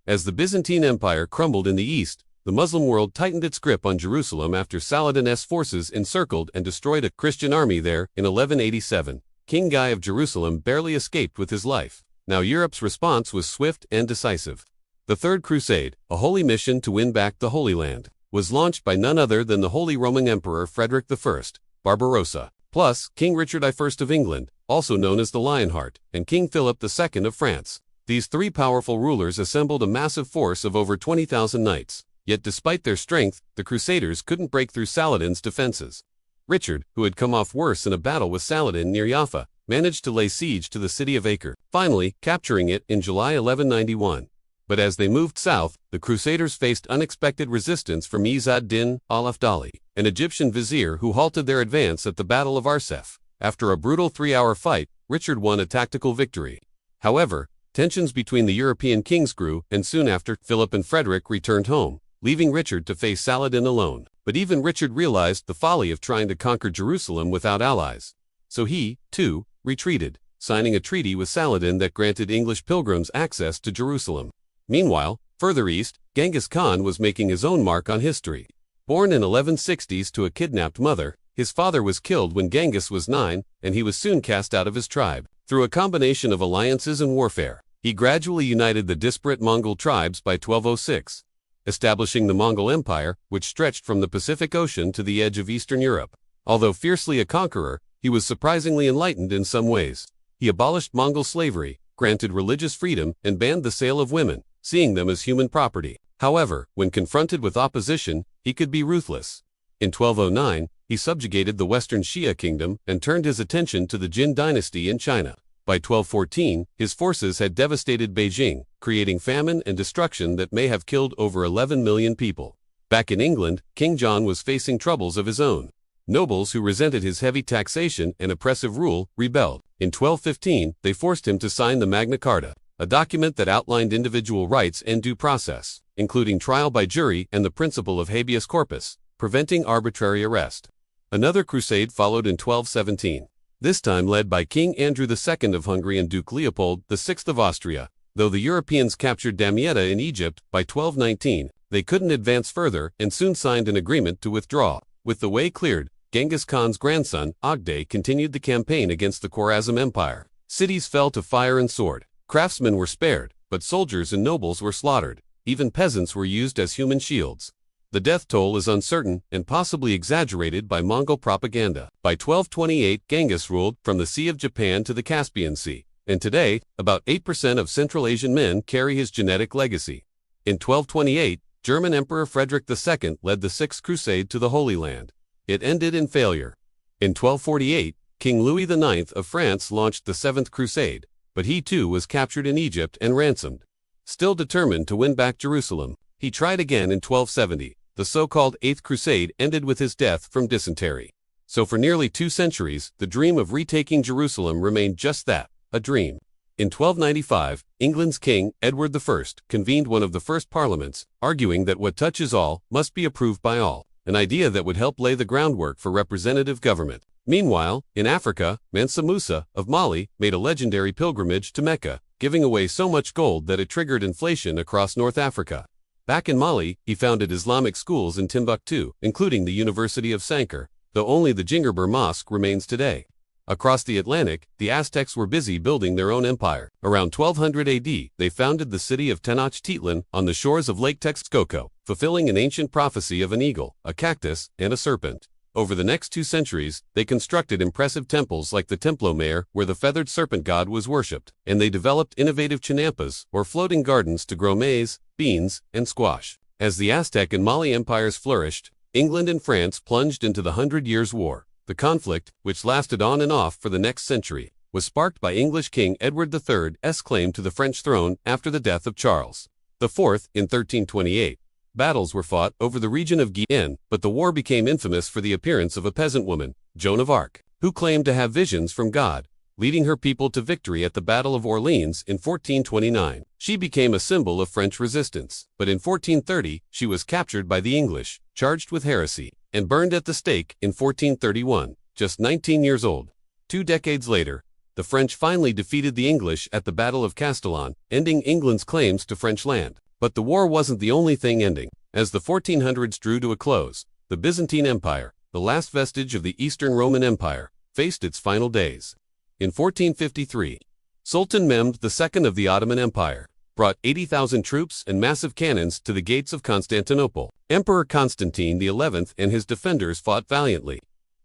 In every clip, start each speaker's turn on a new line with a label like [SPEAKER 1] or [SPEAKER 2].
[SPEAKER 1] As the Byzantine Empire crumbled in the east, the Muslim world tightened its grip on Jerusalem after Saladin's forces encircled and destroyed a Christian army there in 1187. King Guy of Jerusalem barely escaped with his life. Now Europe's response was swift and decisive. The Third Crusade, a holy mission to win back the Holy Land, was launched by none other than the Holy Roman Emperor Frederick I, Barbarossa, plus King Richard I of England, also known as the Lionheart, and King Philip II of France. These three powerful rulers assembled a massive force of over 20,000 knights. Yet despite their strength, the Crusaders couldn't break through Saladin's defenses. Richard, who had come off worse in a battle with Saladin near Jaffa, managed to lay siege to the city of Acre, finally capturing it in July 1191. But as they moved south, the Crusaders faced unexpected resistance from Izz ad-Din al-Afdali, an Egyptian vizier who halted their advance at the Battle of Arsef. After a brutal 3-hour fight, Richard won a tactical victory. However, tensions between the European kings grew, and soon after, Philip and Frederick returned home, leaving Richard to face Saladin alone. But even Richard realized the folly of trying to conquer Jerusalem without allies. So he, too, retreated, signing a treaty with Saladin that granted English pilgrims access to Jerusalem. Meanwhile, further east, Genghis Khan was making his own mark on history. Born in 1160s to a kidnapped mother, his father was killed when Genghis was 9, and he was soon cast out of his tribe. Through a combination of alliances and warfare, he gradually united the disparate Mongol tribes by 1206. Establishing the Mongol Empire, which stretched from the Pacific Ocean to the edge of Eastern Europe. Although fiercely a conqueror, he was surprisingly enlightened in some ways. He abolished Mongol slavery, granted religious freedom, and banned the sale of women, seeing them as human property. However, when confronted with opposition, he could be ruthless. In 1209, he subjugated the Western Xia kingdom and turned his attention to the Jin dynasty in China. By 1214, his forces had devastated Beijing, creating famine and destruction that may have killed over 11 million people. Back in England, King John was facing troubles of his own. Nobles who resented his heavy taxation and oppressive rule rebelled. In 1215, they forced him to sign the Magna Carta, a document that outlined individual rights and due process, including trial by jury and the principle of habeas corpus, preventing arbitrary arrest. Another crusade followed in 1217. This time led by King Andrew II of Hungary and Duke Leopold VI of Austria. Though the Europeans captured Damietta in Egypt by 1219, they couldn't advance further and soon signed an agreement to withdraw. With the way cleared, Genghis Khan's grandson, Ogday, continued the campaign against the Khwarezm Empire. Cities fell to fire and sword. Craftsmen were spared, but soldiers and nobles were slaughtered. Even peasants were used as human shields. The death toll is uncertain and possibly exaggerated by Mongol propaganda. By 1228, Genghis ruled from the Sea of Japan to the Caspian Sea, and today, about 8% of Central Asian men carry his genetic legacy. In 1228, German Emperor Frederick II led the Sixth Crusade to the Holy Land. It ended in failure. In 1248, King Louis IX of France launched the Seventh Crusade, but he too was captured in Egypt and ransomed. Still determined to win back Jerusalem, he tried again in 1270. The so-called Eighth Crusade ended with his death from dysentery. So for nearly 2 centuries, the dream of retaking Jerusalem remained just that, a dream. In 1295, England's King, Edward I, convened one of the first parliaments, arguing that what touches all must be approved by all, an idea that would help lay the groundwork for representative government. Meanwhile, in Africa, Mansa Musa of Mali made a legendary pilgrimage to Mecca, giving away so much gold that it triggered inflation across North Africa. Back in Mali, he founded Islamic schools in Timbuktu, including the University of Sankar, though only the Djinguerbir Mosque remains today. Across the Atlantic, the Aztecs were busy building their own empire. Around 1200 AD, they founded the city of Tenochtitlan on the shores of Lake Texcoco, fulfilling an ancient prophecy of an eagle, a cactus, and a serpent. Over the next 2 centuries, they constructed impressive temples like the Templo Mayor, where the feathered serpent god was worshipped, and they developed innovative chinampas, or floating gardens, to grow maize, beans, and squash. As the Aztec and Mali empires flourished, England and France plunged into the 100 Years' War. The conflict, which lasted on and off for the next century, was sparked by English King Edward III's claim to the French throne after the death of Charles IV in 1328. Battles were fought over the region of Guienne, but the war became infamous for the appearance of a peasant woman, Joan of Arc, who claimed to have visions from God, leading her people to victory at the Battle of Orleans in 1429. She became a symbol of French resistance, but in 1430 she was captured by the English, charged with heresy, and burned at the stake in 1431, just 19 years old. 2 decades later, the French finally defeated the English at the Battle of Castellon, ending England's claims to French land. But the war wasn't the only thing ending. As the 1400s drew to a close, the Byzantine Empire, the last vestige of the Eastern Roman Empire, faced its final days. In 1453, Sultan Mehmed II of the Ottoman Empire brought 80,000 troops and massive cannons to the gates of Constantinople. Emperor Constantine XI and his defenders fought valiantly,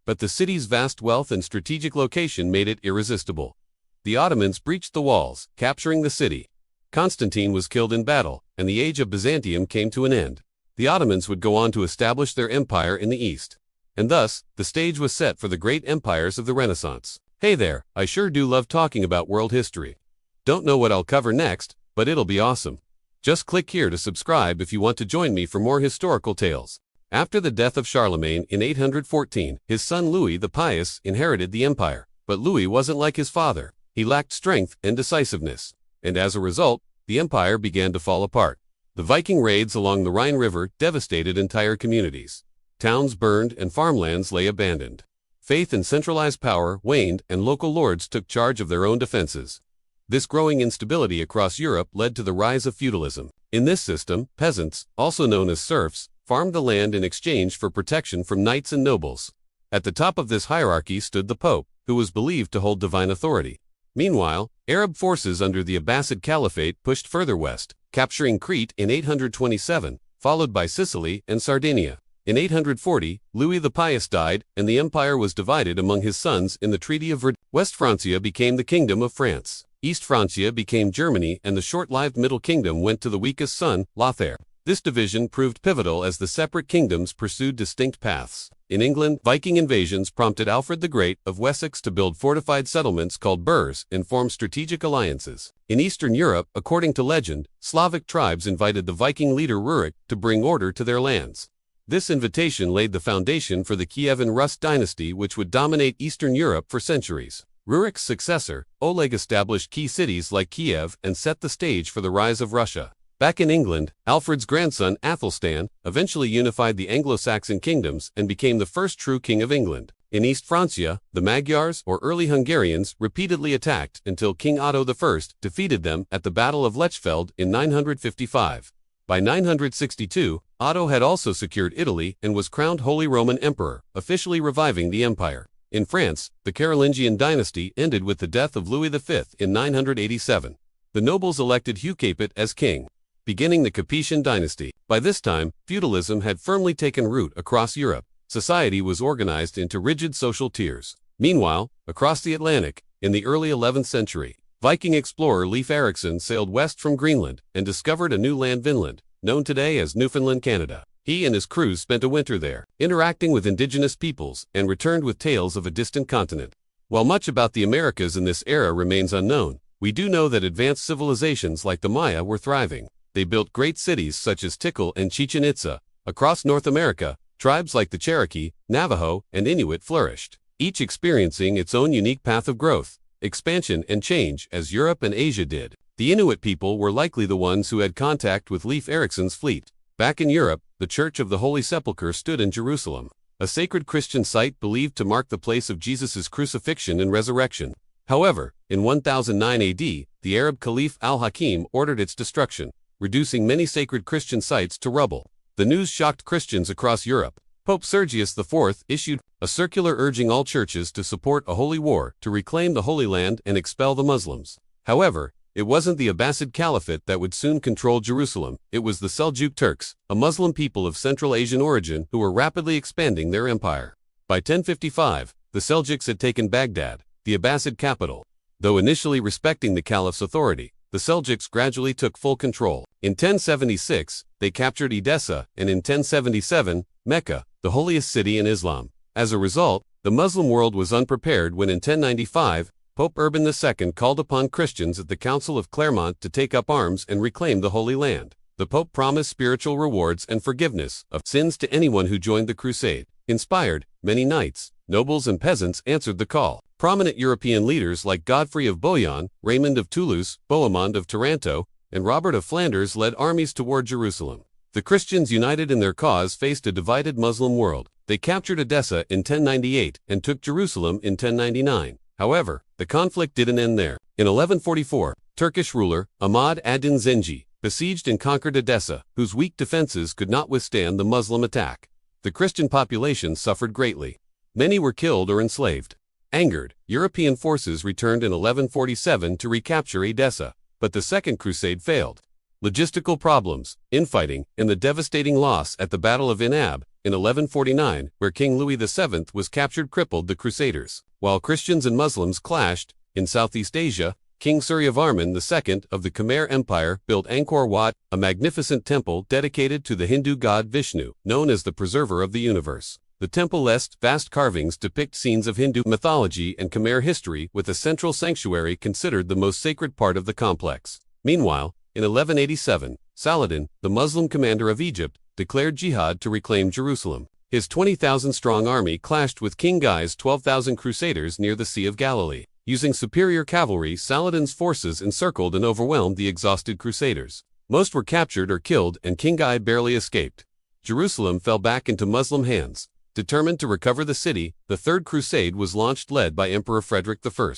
[SPEAKER 1] but the city's vast wealth and strategic location made it irresistible. The Ottomans breached the walls, capturing the city. Constantine was killed in battle, and the age of Byzantium came to an end. The Ottomans would go on to establish their empire in the east, and thus, the stage was set for the great empires of the Renaissance. Hey there, I sure do love talking about world history. Don't know what I'll cover next, but it'll be awesome. Just click here to subscribe if you want to join me for more historical tales. After the death of Charlemagne in 814, his son Louis the Pious inherited the empire. But Louis wasn't like his father. He lacked strength and decisiveness, and as a result, the empire began to fall apart. The Viking raids along the Rhine River devastated entire communities. Towns burned and farmlands lay abandoned. Faith in centralized power waned and local lords took charge of their own defenses. This growing instability across Europe led to the rise of feudalism. In this system, peasants, also known as serfs, farmed the land in exchange for protection from knights and nobles. At the top of this hierarchy stood the Pope, who was believed to hold divine authority. Meanwhile, Arab forces under the Abbasid Caliphate pushed further west, capturing Crete in 827, followed by Sicily and Sardinia. In 840, Louis the Pious died, and the empire was divided among his sons in the Treaty of Verdun. West Francia became the Kingdom of France. East Francia became Germany, and the short-lived Middle Kingdom went to the weakest son, Lothair. This division proved pivotal as the separate kingdoms pursued distinct paths. In England, Viking invasions prompted Alfred the Great of Wessex to build fortified settlements called burhs and form strategic alliances. In Eastern Europe, according to legend, Slavic tribes invited the Viking leader Rurik to bring order to their lands. This invitation laid the foundation for the Kievan Rus dynasty, which would dominate Eastern Europe for centuries. Rurik's successor, Oleg, established key cities like Kiev and set the stage for the rise of Russia. Back in England, Alfred's grandson, Athelstan, eventually unified the Anglo-Saxon kingdoms and became the first true king of England. In East Francia, the Magyars, or early Hungarians, repeatedly attacked until King Otto I defeated them at the Battle of Lechfeld in 955. By 962, Otto had also secured Italy and was crowned Holy Roman Emperor, officially reviving the empire. In France, the Carolingian dynasty ended with the death of Louis V in 987. The nobles elected Hugh Capet as king, beginning the Capetian dynasty. By this time, feudalism had firmly taken root across Europe. Society was organized into rigid social tiers. Meanwhile, across the Atlantic, in the early 11th century, Viking explorer Leif Erikson sailed west from Greenland and discovered a new land, Vinland, known today as Newfoundland, Canada. He and his crews spent a winter there, interacting with indigenous peoples, and returned with tales of a distant continent. While much about the Americas in this era remains unknown, we do know that advanced civilizations like the Maya were thriving. They built great cities such as Tikal and Chichen Itza. Across North America, tribes like the Cherokee, Navajo, and Inuit flourished, each experiencing its own unique path of growth, expansion, and change as Europe and Asia did. The Inuit people were likely the ones who had contact with Leif Erikson's fleet. Back in Europe, the Church of the Holy Sepulchre stood in Jerusalem, a sacred Christian site believed to mark the place of Jesus' crucifixion and resurrection. However, in 1009 AD, the Arab Caliph al-Hakim ordered its destruction, reducing many sacred Christian sites to rubble. The news shocked Christians across Europe. Pope Sergius IV issued a circular urging all churches to support a holy war to reclaim the Holy Land and expel the Muslims. However, it wasn't the Abbasid Caliphate that would soon control Jerusalem. It was the Seljuk Turks, a Muslim people of Central Asian origin who were rapidly expanding their empire. By 1055, the Seljuks had taken Baghdad, the Abbasid capital. Though initially respecting the Caliph's authority, the Seljuks gradually took full control. In 1076, they captured Edessa, and in 1077, Mecca, the holiest city in Islam. As a result, the Muslim world was unprepared when in 1095, Pope Urban II called upon Christians at the Council of Clermont to take up arms and reclaim the Holy Land. The Pope promised spiritual rewards and forgiveness of sins to anyone who joined the crusade. Inspired, many knights, nobles, and peasants answered the call. Prominent European leaders like Godfrey of Bouillon, Raymond of Toulouse, Bohemond of Taranto, and Robert of Flanders led armies toward Jerusalem. The Christians, united in their cause, faced a divided Muslim world. They captured Edessa in 1098 and took Jerusalem in 1099. However, the conflict didn't end there. In 1144, Turkish ruler Ahmad ad-Din Zengi besieged and conquered Edessa, whose weak defenses could not withstand the Muslim attack. The Christian population suffered greatly. Many were killed or enslaved. Angered, European forces returned in 1147 to recapture Edessa, but the Second Crusade failed. Logistical problems, infighting, and the devastating loss at the Battle of Inab in 1149, where King Louis VII was captured, crippled the Crusaders. While Christians and Muslims clashed, in Southeast Asia, King Suryavarman II of the Khmer Empire built Angkor Wat, a magnificent temple dedicated to the Hindu god Vishnu, known as the preserver of the universe. The temple's vast carvings depict scenes of Hindu mythology and Khmer history, with a central sanctuary considered the most sacred part of the complex. Meanwhile, in 1187, Saladin, the Muslim commander of Egypt, declared jihad to reclaim Jerusalem. His 20,000-strong army clashed with King Guy's 12,000 crusaders near the Sea of Galilee. Using superior cavalry, Saladin's forces encircled and overwhelmed the exhausted crusaders. Most were captured or killed, and King Guy barely escaped. Jerusalem fell back into Muslim hands. Determined to recover the city, the Third Crusade was launched, led by Emperor Frederick I,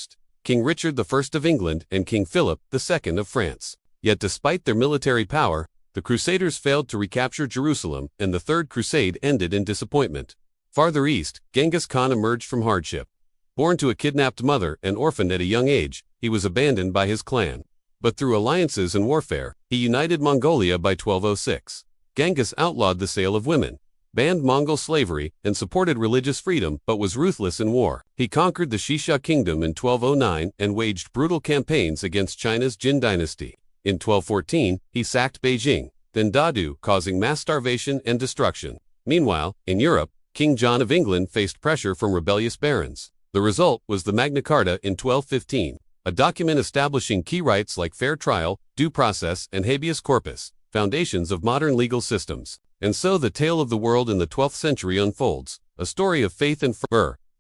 [SPEAKER 1] King Richard I of England, and King Philip II of France. Yet despite their military power, the Crusaders failed to recapture Jerusalem, and the Third Crusade ended in disappointment. Farther east, Genghis Khan emerged from hardship. Born to a kidnapped mother and orphaned at a young age, he was abandoned by his clan. But through alliances and warfare, he united Mongolia by 1206. Genghis outlawed the sale of women, banned Mongol slavery, and supported religious freedom, but was ruthless in war. He conquered the Xisha kingdom in 1209 and waged brutal campaigns against China's Jin dynasty. In 1214, he sacked Beijing, then Dadu, causing mass starvation and destruction. Meanwhile, in Europe, King John of England faced pressure from rebellious barons. The result was the Magna Carta in 1215, a document establishing key rights like fair trial, due process, and habeas corpus, foundations of modern legal systems. And so the tale of the world in the 12th century unfolds, a story of faith and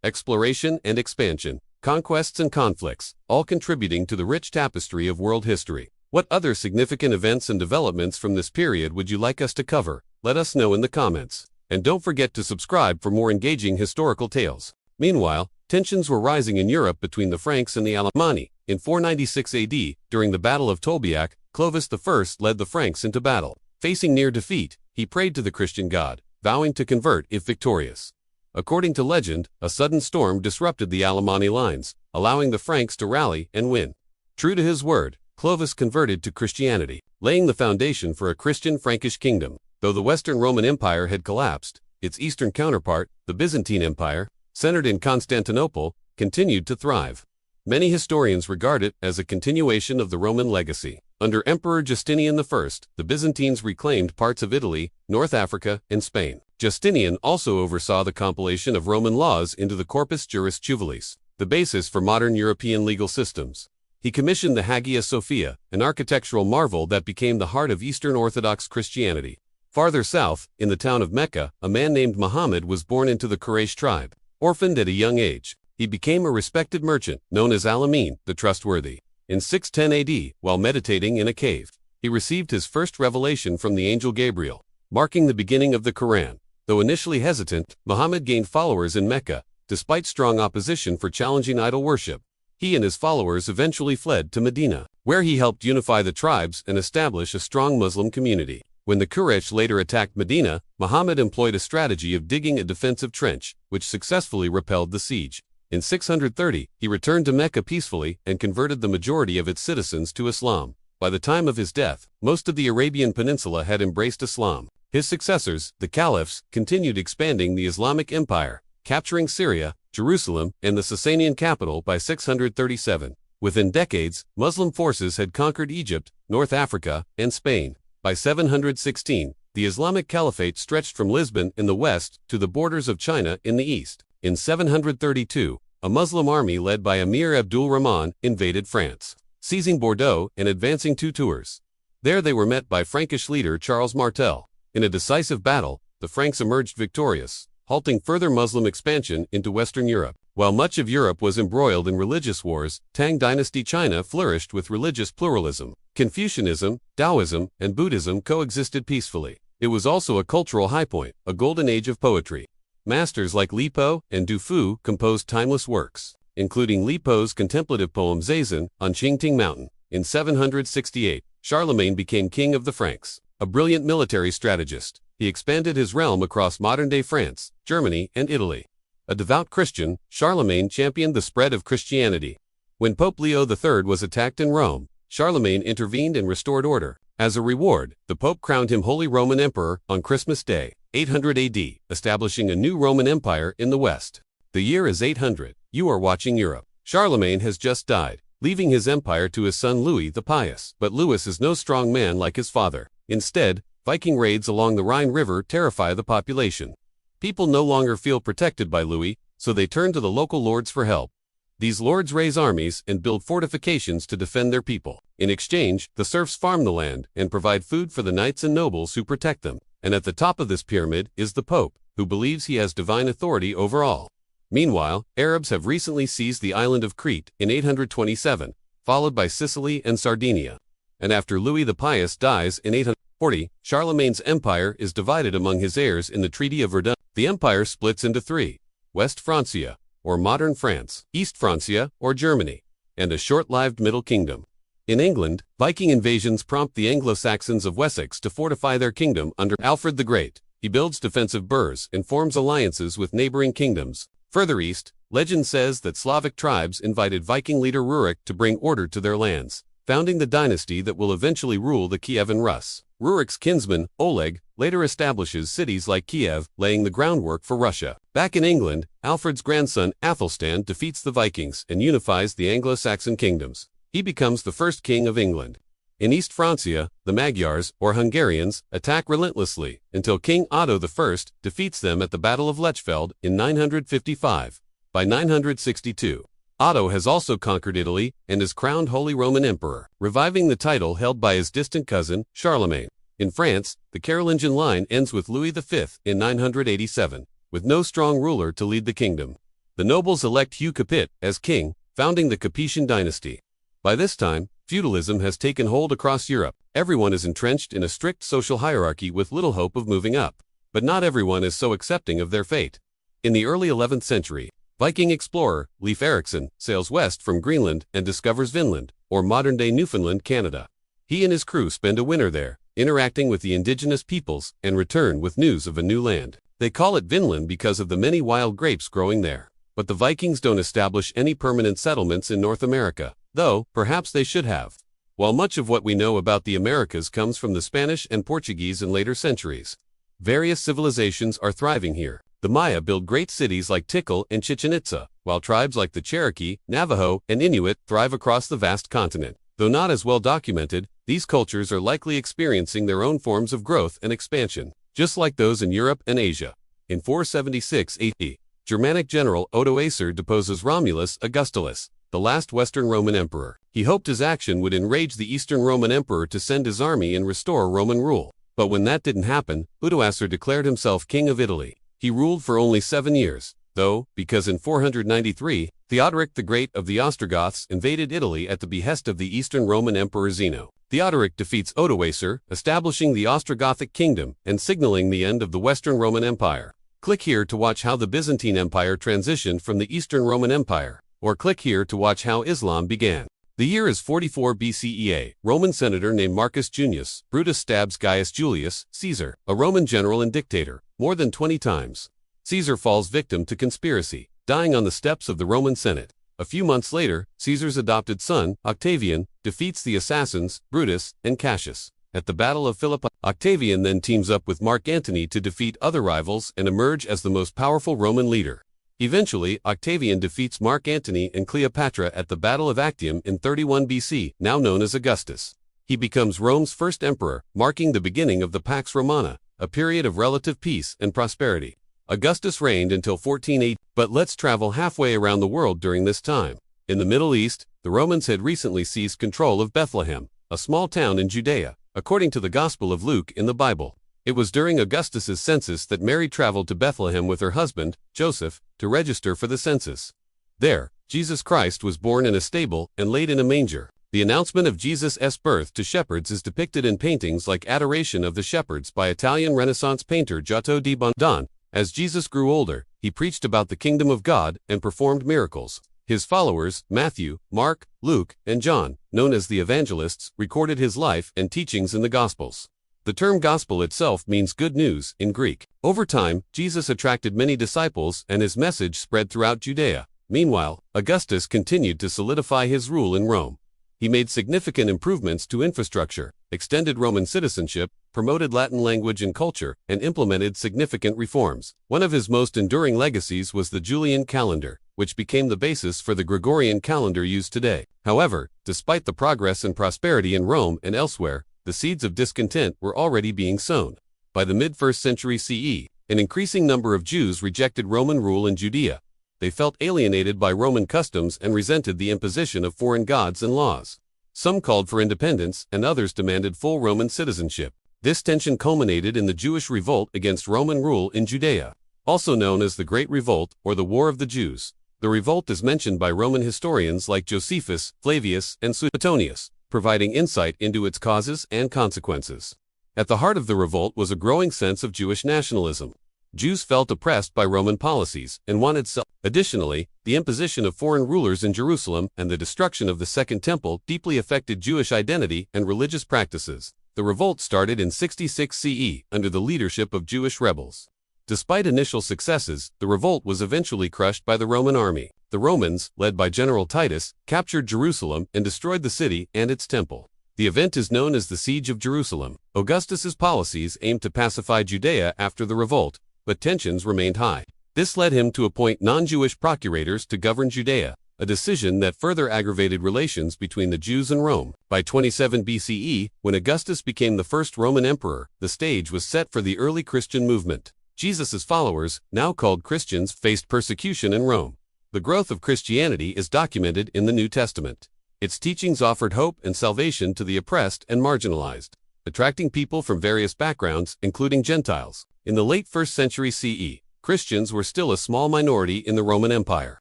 [SPEAKER 1] exploration and expansion, conquests and conflicts, all contributing to the rich tapestry of world history. What other significant events and developments from this period would you like us to cover? Let us know in the comments. And don't forget to subscribe for more engaging historical tales. Meanwhile, tensions were rising in Europe between the Franks and the Alemanni. In 496 AD, during the Battle of Tolbiac, Clovis I led the Franks into battle. Facing near defeat, he prayed to the Christian god, vowing to convert if victorious. According to legend, a sudden storm disrupted the Alemanni lines, allowing the Franks to rally and win. True to his word, Clovis converted to Christianity, laying the foundation for a Christian Frankish kingdom. Though the Western Roman Empire had collapsed, its eastern counterpart, the Byzantine Empire, centered in Constantinople, continued to thrive. Many historians regard it as a continuation of the Roman legacy. Under Emperor Justinian I, the Byzantines reclaimed parts of Italy, North Africa, and Spain. Justinian also oversaw the compilation of Roman laws into the Corpus Juris Civilis, the basis for modern European legal systems. He commissioned the Hagia Sophia, an architectural marvel that became the heart of Eastern Orthodox Christianity. Farther south, in the town of Mecca, a man named Muhammad was born into the Quraysh tribe. Orphaned at a young age, he became a respected merchant, known as Al-Amin, the Trustworthy. In 610 AD, while meditating in a cave, he received his first revelation from the angel Gabriel, marking the beginning of the Quran. Though initially hesitant, Muhammad gained followers in Mecca, despite strong opposition for challenging idol worship. He and his followers eventually fled to Medina, where he helped unify the tribes and establish a strong Muslim community. When the Quraysh later attacked Medina, Muhammad employed a strategy of digging a defensive trench, which successfully repelled the siege. In 630, he returned to Mecca peacefully and converted the majority of its citizens to Islam. By the time of his death, most of the Arabian Peninsula had embraced Islam. His successors, the caliphs, continued expanding the Islamic Empire, capturing Syria, Jerusalem, and the Sasanian capital by 637. Within decades, Muslim forces had conquered Egypt, North Africa, and Spain. By 716, the Islamic Caliphate stretched from Lisbon in the west to the borders of China in the east. In 732, a Muslim army led by Emir Abdul Rahman invaded France, seizing Bordeaux and advancing to Tours. There they were met by Frankish leader Charles Martel. In a decisive battle, the Franks emerged victorious, halting further Muslim expansion into Western Europe. While much of Europe was embroiled in religious wars, Tang Dynasty China flourished with religious pluralism. Confucianism, Taoism, and Buddhism coexisted peacefully. It was also a cultural high point, a golden age of poetry. Masters like Li Po and Du Fu composed timeless works, including Li Po's contemplative poem Zazen on Qingting Mountain. In 768, Charlemagne became king of the Franks. A brilliant military strategist, he expanded his realm across modern-day France, Germany, and Italy. A devout Christian, Charlemagne championed the spread of Christianity. When Pope Leo III was attacked in Rome, Charlemagne intervened and restored order. As a reward, the Pope crowned him Holy Roman Emperor on Christmas Day, 800 AD, establishing a new Roman Empire in the West. The year is 800. You are watching Europe. Charlemagne has just died, leaving his empire to his son Louis the Pious. But Louis is no strong man like his father. Instead, Viking raids along the Rhine River terrify the population. People no longer feel protected by Louis, so they turn to the local lords for help. These lords raise armies and build fortifications to defend their people. In exchange, the serfs farm the land and provide food for the knights and nobles who protect them. And at the top of this pyramid is the Pope, who believes he has divine authority over all. Meanwhile, Arabs have recently seized the island of Crete in 827, followed by Sicily and Sardinia. And after Louis the Pious dies in 840, Charlemagne's empire is divided among his heirs in the Treaty of Verdun. The empire splits into three: West Francia, or modern France, East Francia, or Germany, and a short-lived Middle Kingdom. In England, Viking invasions prompt the Anglo-Saxons of Wessex to fortify their kingdom under Alfred the Great. He builds defensive burhs and forms alliances with neighboring kingdoms. Further east, legend says that Slavic tribes invited Viking leader Rurik to bring order to their lands, founding the dynasty that will eventually rule the Kievan Rus. Rurik's kinsman, Oleg, later establishes cities like Kiev, laying the groundwork for Russia. Back in England, Alfred's grandson, Athelstan, defeats the Vikings and unifies the Anglo-Saxon kingdoms. He becomes the first king of England. In East Francia, the Magyars, or Hungarians, attack relentlessly until King Otto I defeats them at the Battle of Lechfeld in 955. By 962, Otto has also conquered Italy and is crowned Holy Roman Emperor, reviving the title held by his distant cousin, Charlemagne. In France, the Carolingian line ends with Louis V in 987, with no strong ruler to lead the kingdom. The nobles elect Hugh Capet as king, founding the Capetian dynasty. By this time, feudalism has taken hold across Europe. Everyone is entrenched in a strict social hierarchy with little hope of moving up. But not everyone is so accepting of their fate. In the early 11th century, Viking explorer Leif Erikson sails west from Greenland and discovers Vinland, or modern-day Newfoundland, Canada. He and his crew spend a winter there, interacting with the indigenous peoples, and return with news of a new land. They call it Vinland because of the many wild grapes growing there. But the Vikings don't establish any permanent settlements in North America, though perhaps they should have. While much of what we know about the Americas comes from the Spanish and Portuguese in later centuries, various civilizations are thriving here. The Maya build great cities like Tikal and Chichen Itza, while tribes like the Cherokee, Navajo, and Inuit thrive across the vast continent. Though not as well documented, these cultures are likely experiencing their own forms of growth and expansion, just like those in Europe and Asia. In 476 AD, Germanic general Odoacer deposes Romulus Augustulus, the last Western Roman emperor. He hoped his action would enrage the Eastern Roman emperor to send his army and restore Roman rule. But when that didn't happen, Odoacer declared himself king of Italy. He ruled for only 7 years, though, because in 493, Theodoric the Great of the Ostrogoths invaded Italy at the behest of the Eastern Roman Emperor Zeno. Theodoric defeats Odoacer, establishing the Ostrogothic kingdom and signaling the end of the Western Roman Empire. Click here to watch how the Byzantine Empire transitioned from the Eastern Roman Empire, or click here to watch how Islam began. The year is 44 BCE. A Roman senator named Marcus Junius Brutus stabs Gaius Julius Caesar, a Roman general and dictator, more than 20 times. Caesar falls victim to conspiracy, dying on the steps of the Roman Senate. A few months later, Caesar's adopted son, Octavian, defeats the assassins, Brutus and Cassius. At the Battle of Philippi, Octavian then teams up with Mark Antony to defeat other rivals and emerge as the most powerful Roman leader. Eventually, Octavian defeats Mark Antony and Cleopatra at the Battle of Actium in 31 BC, now known as Augustus. He becomes Rome's first emperor, marking the beginning of the Pax Romana, a period of relative peace and prosperity. Augustus reigned until 1480, but let's travel halfway around the world during this time. In the Middle East, the Romans had recently seized control of Bethlehem, a small town in Judea, according to the Gospel of Luke in the Bible. It was during Augustus's census that Mary traveled to Bethlehem with her husband, Joseph, to register for the census. There, Jesus Christ was born in a stable and laid in a manger. The announcement of Jesus' birth to shepherds is depicted in paintings like Adoration of the Shepherds by Italian Renaissance painter Giotto di Bondone. As Jesus grew older, he preached about the kingdom of God and performed miracles. His followers, Matthew, Mark, Luke, and John, known as the evangelists, recorded his life and teachings in the Gospels. The term gospel itself means good news in Greek. Over time, Jesus attracted many disciples and his message spread throughout Judea. Meanwhile, Augustus continued to solidify his rule in Rome. He made significant improvements to infrastructure, extended Roman citizenship, promoted Latin language and culture, and implemented significant reforms. One of his most enduring legacies was the Julian calendar, which became the basis for the Gregorian calendar used today. However, despite the progress and prosperity in Rome and elsewhere, the seeds of discontent were already being sown. By the mid-1st century CE, an increasing number of Jews rejected Roman rule in Judea. They felt alienated by Roman customs and resented the imposition of foreign gods and laws. Some called for independence, and others demanded full Roman citizenship. This tension culminated in the Jewish revolt against Roman rule in Judea, also known as the Great Revolt or the War of the Jews. The revolt is mentioned by Roman historians like Josephus, Flavius, and Suetonius, providing insight into its causes and consequences. At the heart of the revolt was a growing sense of Jewish nationalism. Jews felt oppressed by Roman policies and wanted self. Additionally, the imposition of foreign rulers in Jerusalem and the destruction of the Second Temple deeply affected Jewish identity and religious practices. The revolt started in 66 CE under the leadership of Jewish rebels. Despite initial successes, the revolt was eventually crushed by the Roman army. The Romans, led by General Titus, captured Jerusalem and destroyed the city and its temple. The event is known as the Siege of Jerusalem. Augustus's policies aimed to pacify Judea after the revolt, but tensions remained high. This led him to appoint non-Jewish procurators to govern Judea, a decision that further aggravated relations between the Jews and Rome. By 27 BCE, when Augustus became the first Roman emperor, the stage was set for the early Christian movement. Jesus' followers, now called Christians, faced persecution in Rome. The growth of Christianity is documented in the New Testament. Its teachings offered hope and salvation to the oppressed and marginalized, attracting people from various backgrounds, including Gentiles. In the late 1st century CE, Christians were still a small minority in the Roman Empire.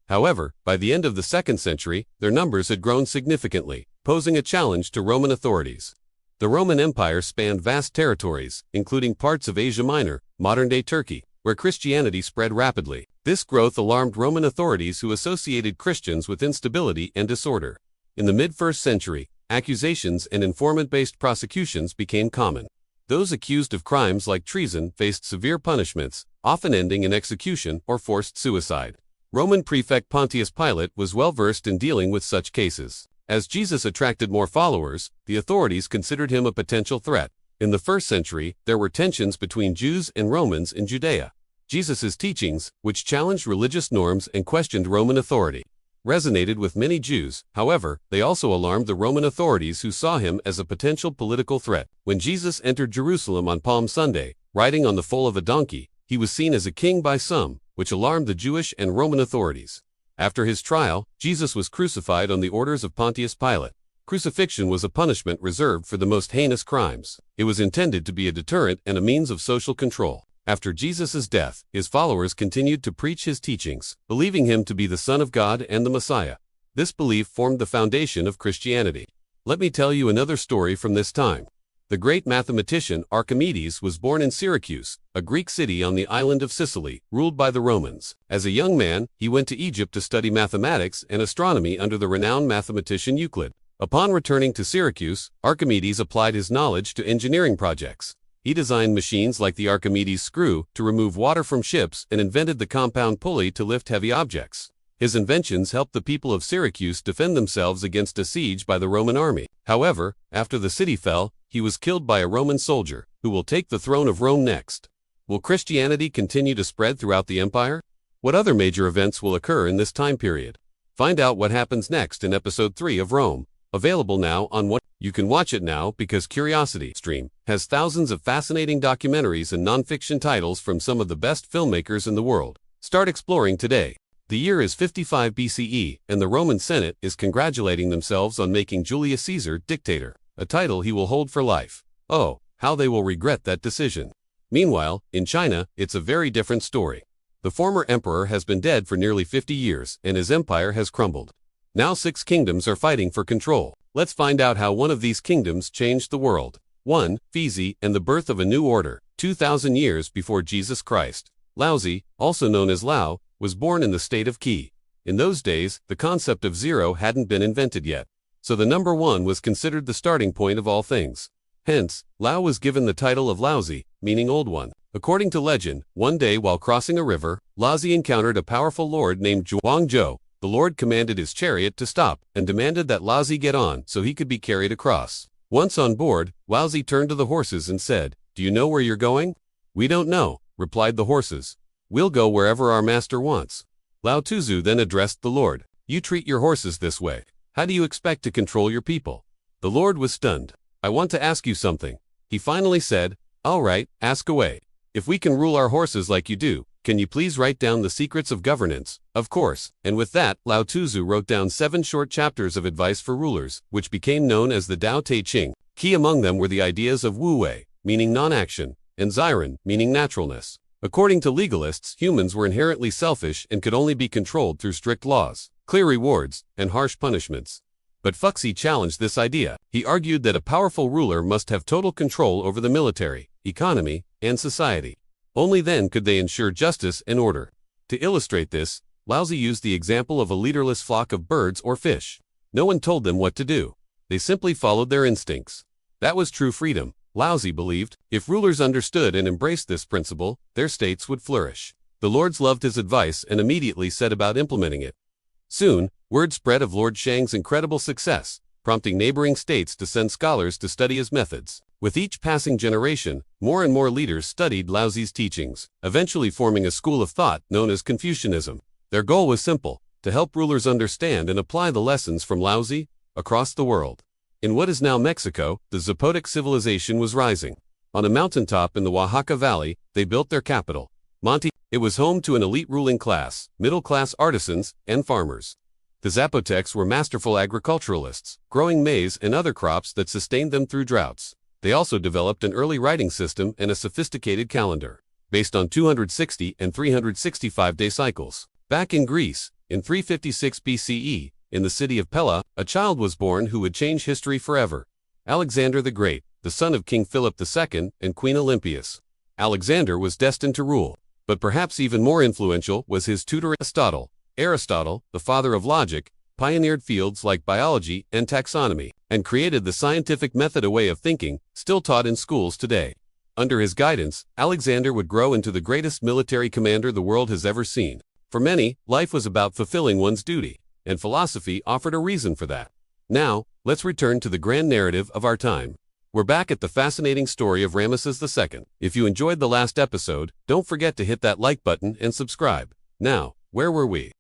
[SPEAKER 1] However, by the end of the 2nd century, their numbers had grown significantly, posing a challenge to Roman authorities. The Roman Empire spanned vast territories, including parts of Asia Minor, modern-day Turkey, where Christianity spread rapidly. This growth alarmed Roman authorities who associated Christians with instability and disorder. In the mid-1st century, accusations and informant-based prosecutions became common. Those accused of crimes like treason faced severe punishments, often ending in execution or forced suicide. Roman prefect Pontius Pilate was well versed in dealing with such cases. As Jesus attracted more followers, the authorities considered him a potential threat. In the 1st century, there were tensions between Jews and Romans in Judea. Jesus' teachings, which challenged religious norms and questioned Roman authority, resonated with many Jews. However, they also alarmed the Roman authorities who saw him as a potential political threat. When Jesus entered Jerusalem on Palm Sunday, riding on the foal of a donkey, he was seen as a king by some, which alarmed the Jewish and Roman authorities. After his trial, Jesus was crucified on the orders of Pontius Pilate. Crucifixion was a punishment reserved for the most heinous crimes. It was intended to be a deterrent and a means of social control. After Jesus' death, his followers continued to preach his teachings, believing him to be the Son of God and the Messiah. This belief formed the foundation of Christianity. Let me tell you another story from this time. The great mathematician Archimedes was born in Syracuse, a Greek city on the island of Sicily, ruled by the Romans. As a young man, he went to Egypt to study mathematics and astronomy under the renowned mathematician Euclid. Upon returning to Syracuse, Archimedes applied his knowledge to engineering projects. He designed machines like the Archimedes screw to remove water from ships and invented the compound pulley to lift heavy objects. His inventions helped the people of Syracuse defend themselves against a siege by the Roman army. However, after the city fell, he was killed by a Roman soldier, who will take the throne of Rome next. Will Christianity continue to spread throughout the empire? What other major events will occur in this time period? Find out what happens next in episode 3 of Rome. Available now on What? You can watch it now because Curiosity Stream has thousands of fascinating documentaries and non-fiction titles from some of the best filmmakers in the world. Start exploring today. The year is 55 BCE, and the Roman Senate is congratulating themselves on making Julius Caesar dictator, a title he will hold for life. Oh, how they will regret that decision. Meanwhile, in China, it's a very different story. The former emperor has been dead for nearly 50 years, and his empire has crumbled. Now 6 kingdoms are fighting for control. Let's find out how one of these kingdoms changed the world. 1. Fizi and the birth of a new order. 2,000 years before Jesus Christ, Laozi, also known as Lao, was born in the state of Qi. In those days, the concept of zero hadn't been invented yet. So the number 1 was considered the starting point of all things. Hence, Lao was given the title of Laozi, meaning Old One. According to legend, one day while crossing a river, Laozi encountered a powerful lord named Zhuangzhou. The lord commanded his chariot to stop and demanded that Laozi get on so he could be carried across. Once on board, Laozi turned to the horses and said, "Do you know where you're going?" "We don't know," replied the horses. "We'll go wherever our master wants." Lao Tzu then addressed the Lord. "You treat your horses this way. How do you expect to control your people?" The Lord was stunned. "I want to ask you something." He finally said, "All right, ask away. If we can rule our horses like you do, can you please write down the secrets of governance?" Of course. And with that, Lao Tzu wrote down 7 short chapters of advice for rulers, which became known as the Tao Te Ching. Key among them were the ideas of Wu Wei, meaning non-action, and Ziren, meaning naturalness. According to legalists, humans were inherently selfish and could only be controlled through strict laws, clear rewards, and harsh punishments. But Fuxi challenged this idea. He argued that a powerful ruler must have total control over the military, economy, and society. Only then could they ensure justice and order. To illustrate this, Laozi used the example of a leaderless flock of birds or fish. No one told them what to do. They simply followed their instincts. That was true freedom. Laozi believed, if rulers understood and embraced this principle, their states would flourish. The lords loved his advice and immediately set about implementing it. Soon, word spread of Lord Shang's incredible success, prompting neighboring states to send scholars to study his methods. With each passing generation, more and more leaders studied Laozi's teachings, eventually forming a school of thought known as Confucianism. Their goal was simple, to help rulers understand and apply the lessons from Laozi across the world. In what is now Mexico, the Zapotec civilization was rising. On a mountaintop in the Oaxaca Valley, they built their capital, Monte. It was home to an elite ruling class, middle-class artisans, and farmers. The Zapotecs were masterful agriculturalists, growing maize and other crops that sustained them through droughts. They also developed an early writing system and a sophisticated calendar, based on 260 and 365-day cycles. Back in Greece, in 356 BCE, in the city of Pella, a child was born who would change history forever. Alexander the Great, the son of King Philip II and Queen Olympias. Alexander was destined to rule, but perhaps even more influential was his tutor Aristotle. Aristotle, the father of logic, pioneered fields like biology and taxonomy, and created the scientific method, a way of thinking still taught in schools today. Under his guidance, Alexander would grow into the greatest military commander the world has ever seen. For many, life was about fulfilling one's duty, and philosophy offered a reason for that. Now, let's return to the grand narrative of our time. We're back at the fascinating story of Ramesses II. If you enjoyed the last episode, don't forget to hit that like button and subscribe. Now, where were we?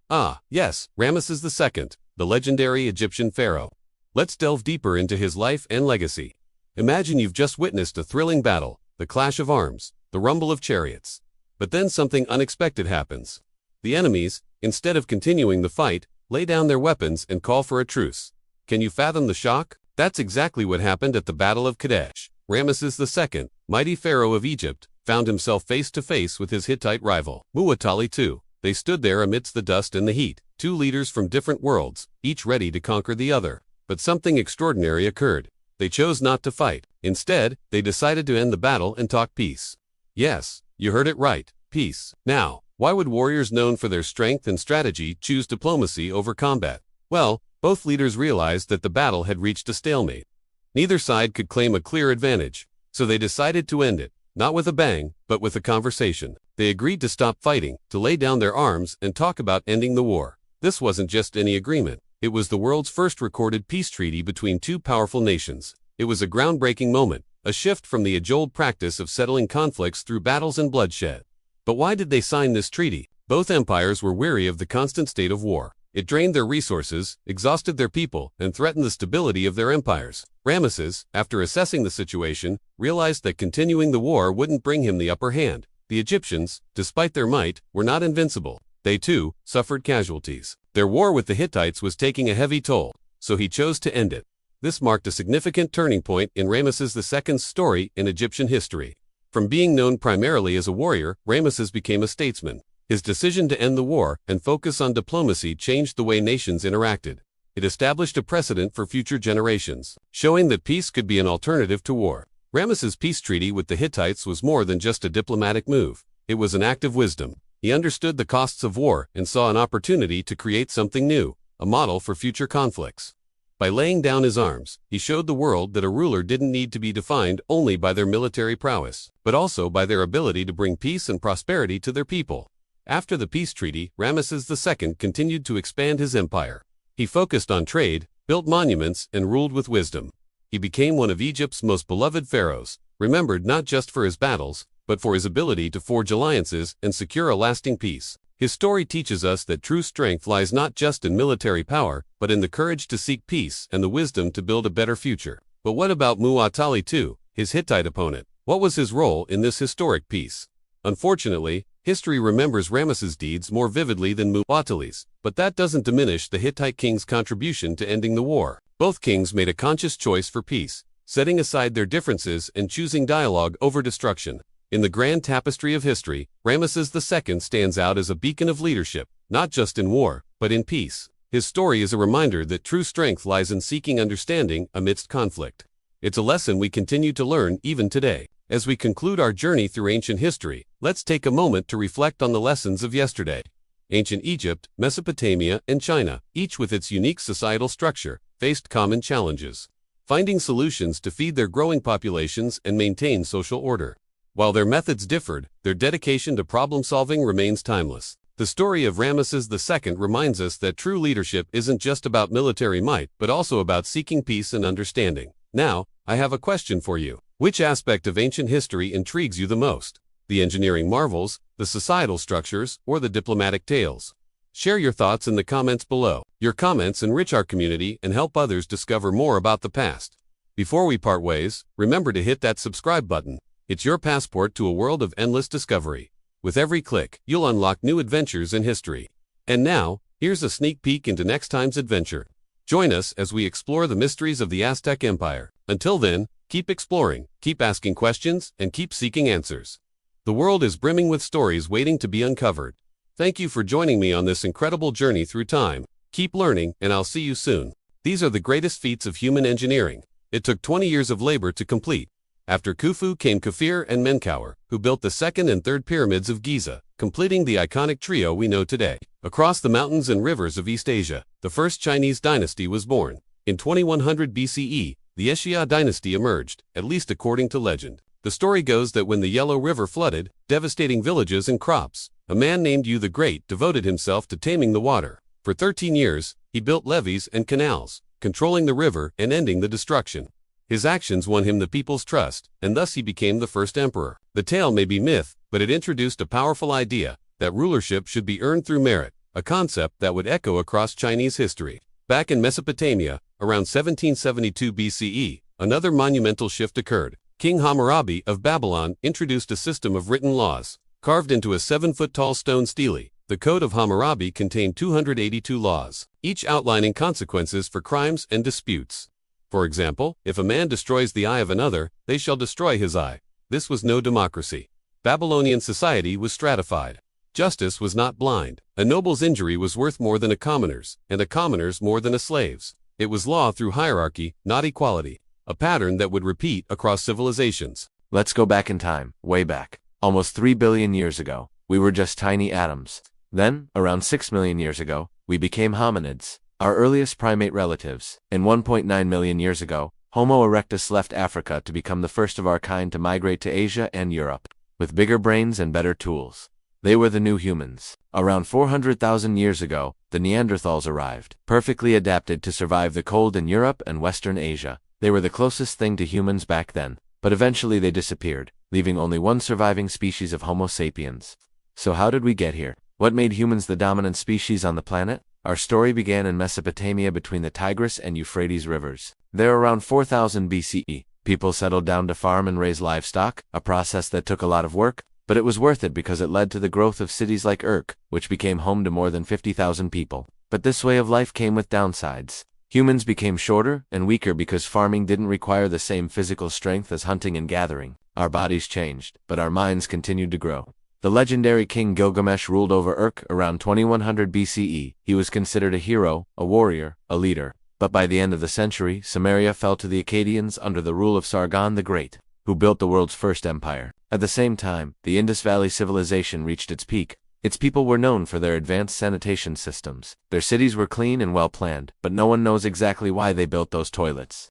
[SPEAKER 1] Yes, Ramesses II, the legendary Egyptian pharaoh. Let's delve deeper into his life and legacy. Imagine you've just witnessed a thrilling battle, the clash of arms, the rumble of chariots. But then something unexpected happens. The enemies, instead of continuing the fight, lay down their weapons and call for a truce. Can you fathom the shock? That's exactly what happened at the Battle of Kadesh. Ramesses II, mighty pharaoh of Egypt, found himself face to face with his Hittite rival, Muwatalli II. They stood there amidst the dust and the heat, two leaders from different worlds, each ready to conquer the other. But something extraordinary occurred. They chose not to fight. Instead, they decided to end the battle and talk peace. Yes, you heard it right, peace. Now, why would warriors known for their strength and strategy choose diplomacy over combat? Well, both leaders realized that the battle had reached a stalemate. Neither side could claim a clear advantage, so they decided to end it, not with a bang, but with a conversation. They agreed to stop fighting, to lay down their arms and talk about ending the war. This wasn't just any agreement. It was the world's first recorded peace treaty between two powerful nations. It was a groundbreaking moment, a shift from the age-old practice of settling conflicts through battles and bloodshed. But why did they sign this treaty? Both empires were weary of the constant state of war. It drained their resources, exhausted their people, and threatened the stability of their empires. Ramesses, after assessing the situation, realized that continuing the war wouldn't bring him the upper hand. The Egyptians, despite their might, were not invincible. They too suffered casualties. Their war with the Hittites was taking a heavy toll, so he chose to end it. This marked a significant turning point in Ramesses II's story in Egyptian history. From being known primarily as a warrior, Ramesses became a statesman. His decision to end the war and focus on diplomacy changed the way nations interacted. It established a precedent for future generations, showing that peace could be an alternative to war. Ramesses' peace treaty with the Hittites was more than just a diplomatic move. It was an act of wisdom. He understood the costs of war and saw an opportunity to create something new, a model for future conflicts. By laying down his arms, he showed the world that a ruler didn't need to be defined only by their military prowess, but also by their ability to bring peace and prosperity to their people. After the peace treaty, Ramesses II continued to expand his empire. He focused on trade, built monuments, and ruled with wisdom. He became one of Egypt's most beloved pharaohs, remembered not just for his battles, but for his ability to forge alliances and secure a lasting peace. His story teaches us that true strength lies not just in military power, but in the courage to seek peace and the wisdom to build a better future. But what about Mu'attali II, his Hittite opponent? What was his role in this historic peace? Unfortunately, history remembers Ramesses' deeds more vividly than Mu'attali's, but that doesn't diminish the Hittite king's contribution to ending the war. Both kings made a conscious choice for peace, setting aside their differences and choosing dialogue over destruction. In the grand tapestry of history, Ramesses II stands out as a beacon of leadership, not just in war, but in peace. His story is a reminder that true strength lies in seeking understanding amidst conflict. It's a lesson we continue to learn even today. As we conclude our journey through ancient history, let's take a moment to reflect on the lessons of yesterday. Ancient Egypt, Mesopotamia, and China, each with its unique societal structure, faced common challenges, finding solutions to feed their growing populations and maintain social order. While their methods differed, their dedication to problem-solving remains timeless. The story of Ramesses II reminds us that true leadership isn't just about military might, but also about seeking peace and understanding. Now, I have a question for you. Which aspect of ancient history intrigues you the most? The engineering marvels, the societal structures, or the diplomatic tales? Share your thoughts in the comments below. Your comments enrich our community and help others discover more about the past. Before we part ways, remember to hit that subscribe button. It's your passport to a world of endless discovery. With every click, you'll unlock new adventures in history. And now, here's a sneak peek into next time's adventure. Join us as we explore the mysteries of the Aztec Empire. Until then, keep exploring, keep asking questions, and keep seeking answers. The world is brimming with stories waiting to be uncovered. Thank you for joining me on this incredible journey through time. Keep learning, and I'll see you soon. These are the greatest feats of human engineering. It took 20 years of labor to complete. After Khufu came Kafir and Menkaure, who built the second and third pyramids of Giza, completing the iconic trio we know today. Across the mountains and rivers of East Asia, the first Chinese dynasty was born. In 2100 BCE, the Xia dynasty emerged, at least according to legend. The story goes that when the Yellow River flooded, devastating villages and crops, a man named Yu the Great devoted himself to taming the water. For 13 years, he built levees and canals, controlling the river and ending the destruction. His actions won him the people's trust, and thus he became the first emperor. The tale may be myth, but it introduced a powerful idea, that rulership should be earned through merit, a concept that would echo across Chinese history. Back in Mesopotamia, around 1772 BCE, another monumental shift occurred. King Hammurabi of Babylon introduced a system of written laws. Carved into a 7-foot-tall stone stele, the Code of Hammurabi contained 282 laws, each outlining consequences for crimes and disputes. For example, if a man destroys the eye of another, they shall destroy his eye. This was no democracy. Babylonian society was stratified. Justice was not blind. A noble's injury was worth more than a commoner's, and a commoner's more than a slave's. It was law through hierarchy, not equality, a pattern that would repeat across civilizations.
[SPEAKER 2] Let's go back in time, way back. Almost 3 billion years ago, we were just tiny atoms. Then, around 6 million years ago, we became hominids, our earliest primate relatives. And 1.9 million years ago, Homo erectus left Africa to become the first of our kind to migrate to Asia and Europe, with bigger brains and better tools. They were the new humans. Around 400,000 years ago, the Neanderthals arrived, perfectly adapted to survive the cold in Europe and Western Asia. They were the closest thing to humans back then, but eventually they disappeared, leaving only one surviving species of Homo sapiens. So how did we get here? What made humans the dominant species on the planet? Our story began in Mesopotamia between the Tigris and Euphrates rivers. There around 4000 BCE, people settled down to farm and raise livestock, a process that took a lot of work, but it was worth it because it led to the growth of cities like Uruk, which became home to more than 50,000 people. But this way of life came with downsides. Humans became shorter and weaker because farming didn't require the same physical strength as hunting and gathering. Our bodies changed, but our minds continued to grow. The legendary king Gilgamesh ruled over Uruk around 2100 BCE. He was considered a hero, a warrior, a leader. But by the end of the century, Samaria fell to the Akkadians under the rule of Sargon the Great, who built the world's first empire. At the same time, the Indus Valley civilization reached its peak. Its people were known for their advanced sanitation systems. Their cities were clean and well planned, but no one knows exactly why they built those toilets.